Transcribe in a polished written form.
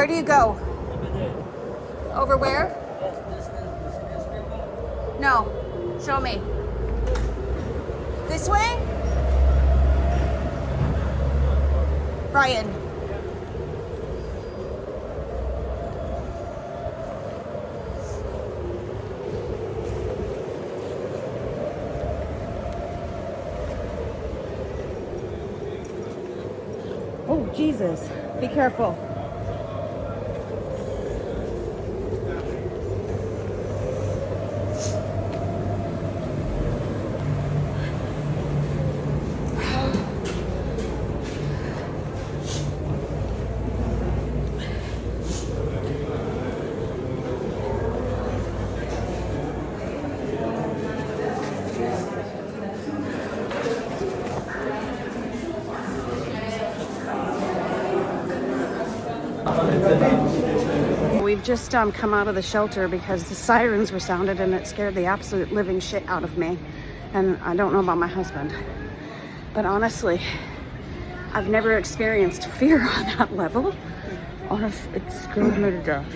Where do you go? Over where? No. Show me. This way? Brian. Oh, Jesus. Be careful. We've just come out of the shelter because the sirens were sounded and it scared the absolute living shit out of me. And I don't know about my husband, but honestly, I've never experienced fear on that level, or if it scared me to death.